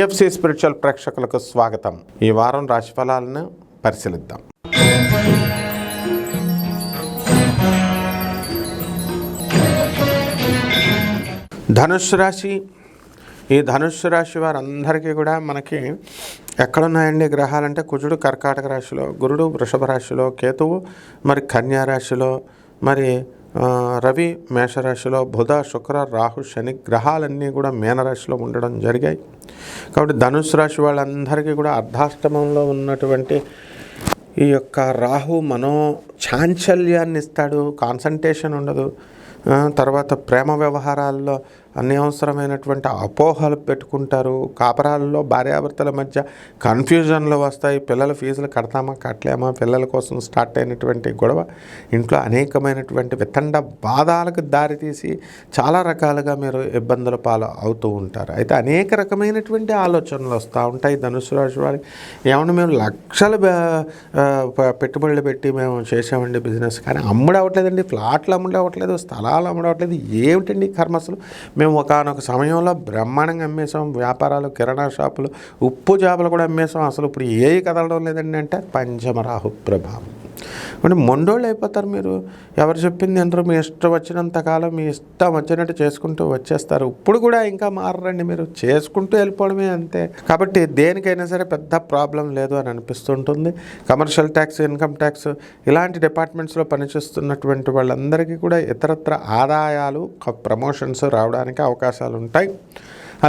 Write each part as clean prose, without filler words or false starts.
TFC spiritual ప్రేక్షకులకు స్వాగతం. ఈ వారం రాశిఫలాలను పరిశీలిద్దాం. ధనుస్సు రాశి. ఈ ధనుస్సు రాశి వారందరికీ కూడా మనకి ఎక్కడున్నాయండి గ్రహాలంటే కుజుడు కర్కాటక రాశిలో, గురుడు వృషభ రాశిలో, కేతువు మరి కన్యా రాశిలో, మరి రవి మేషరాశిలో, బుధ శుక్ర రాహు శని గ్రహాలన్నీ కూడా మీనరాశిలో ఉండడం జరిగాయి. కాబట్టి ధనుస్సు రాశి వాళ్ళందరికీ కూడా అర్ధాష్టమంలో ఉన్నటువంటి ఈ యొక్క రాహు చాంచల్యాన్ని ఇస్తాడు, కాన్సంట్రేషన్ ఉండదు. తర్వాత ప్రేమ వ్యవహారాల్లో అన్యవసరమైనటువంటి అపోహలు పెట్టుకుంటారు. కాపరాలలో భార్యాభర్తల మధ్య కన్ఫ్యూజన్లు వస్తాయి. పిల్లల ఫీజులు కడతామా కట్టలేమా, పిల్లల కోసం స్టార్ట్ అయినటువంటి గొడవ ఇంట్లో అనేకమైనటువంటి వితండ బాధలకు దారితీసి చాలా రకాలుగా మీరు ఇబ్బందుల పాలు అవుతూ ఉంటారు. అయితే అనేక రకమైనటువంటి ఆలోచనలు వస్తూ ఉంటాయి ధనుస్సు రాశి వారికి. ఏమన్నా మేము లక్షలు పెట్టుబడులు పెట్టి మేము చేసామండి బిజినెస్, కానీ అమ్ముడవట్లేదండి, ఫ్లాట్లు అమ్ముడవట్లేదు, స్థలాలు అమ్ముడవట్లేదు, ఏమిటండి కర్మసులు. మేము ఒకానొక సమయంలో బ్రహ్మాండంగా అమ్మేసాం, వ్యాపారాలు, కిరాణా షాపులు, ఉప్పు చేపలు కూడా అమ్మేసాం, అసలు ఇప్పుడు ఏవి కదలడం లేదండి అంటే పంచమరాహు ప్రభావం. అంటే మొండోళ్ళు అయిపోతారు మీరు. ఎవరు చెప్పింది అందరూ మీ ఇష్టం వచ్చినంత కాలం మీ ఇష్టం వచ్చినట్టు చేసుకుంటూ వచ్చేస్తారు. ఇప్పుడు కూడా ఇంకా మారండి, మీరు చేసుకుంటూ వెళ్ళిపోవడమే అంతే. కాబట్టి దేనికైనా సరే పెద్ద ప్రాబ్లం లేదు అని అనిపిస్తుంటుంది. కమర్షియల్ ట్యాక్స్, ఇన్కమ్ ట్యాక్స్ ఇలాంటి డిపార్ట్మెంట్స్లో పనిచేస్తున్నటువంటి వాళ్ళందరికీ కూడా ఇతరత్ర ఆదాయాలు, ప్రమోషన్స్ రావడానికి అవకాశాలు ఉంటాయి.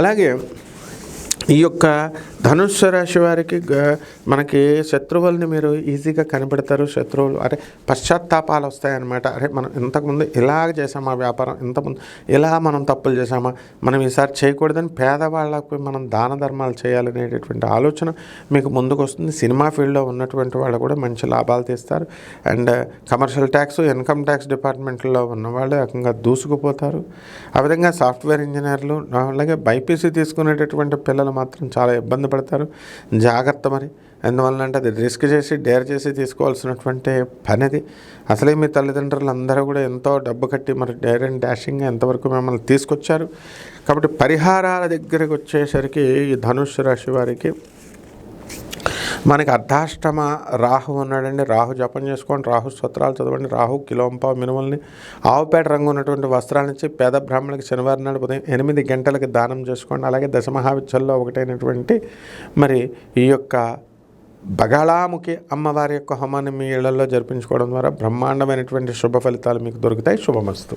అలాగే ఈ యొక్క ధనుస్సు రాశి వారికి మనకి శత్రువుల్ని మీరు ఈజీగా కనిపెడతారు. శత్రువులు అంటే పశ్చాత్తాపాలు వస్తాయన్నమాట. అరే మనం ఇంతకుముందు ఇలాగ చేసామా వ్యాపారం, ఇంతకుముందు ఇలా మనం తప్పులు చేసామా, మనం ఈసారి చేయకూడదని పేదవాళ్ళకు మనం దాన ధర్మాలు చేయాలనేటటువంటి ఆలోచన మీకు ముందుకు వస్తుంది. సినిమా ఫీల్డ్లో ఉన్నటువంటి వాళ్ళు కూడా మంచి లాభాలు తీస్తారు. And commercial tax, income tax డిపార్ట్మెంట్లో ఉన్నవాళ్ళు ఏకంగా దూసుకుపోతారు. ఆ విధంగా సాఫ్ట్వేర్ ఇంజనీర్లు, అలాగే బైపీసీ తీసుకునేటటువంటి పిల్లలు మాత్రం చాలా ఇబ్బంది పడతారు. జాగ్రత్త మరి. ఎందువల్ల అంటే అది రిస్క్ చేసి డేర్ చేసి తీసుకోవాల్సినటువంటి పని అది. అసలే మీ తల్లిదండ్రులు అందరూ కూడా ఎంతో డబ్బు కట్టి మరి డేర్ అండ్ డాషింగ్ ఎంతవరకు మిమ్మల్ని తీసుకొచ్చారు. కాబట్టి పరిహారాల దగ్గరికి వచ్చేసరికి ఈ ధనుస్సు రాశి వారికి మనకి అర్ధాష్టమ రాహు ఉన్నాడండి. రాహు జపం చేసుకోండి, రాహు స్తోత్రాలు చదవండి, రాహు కిలోంపావు మినుముల్ని, ఆవుపేట రంగు ఉన్నటువంటి వస్త్రాల నుంచి పేద బ్రాహ్మణులకి శనివారం నాడు ఉదయం 8 గంటలకి దానం చేసుకోండి. అలాగే దశమహావిద్యల్లో ఒకటైనటువంటి మరి ఈ యొక్క బగళాముఖి అమ్మవారి యొక్క హోమాన్ని మీ ఇళ్లలో జరిపించుకోవడం ద్వారా బ్రహ్మాండమైనటువంటి శుభ ఫలితాలు మీకు దొరుకుతాయి. శుభమస్తు.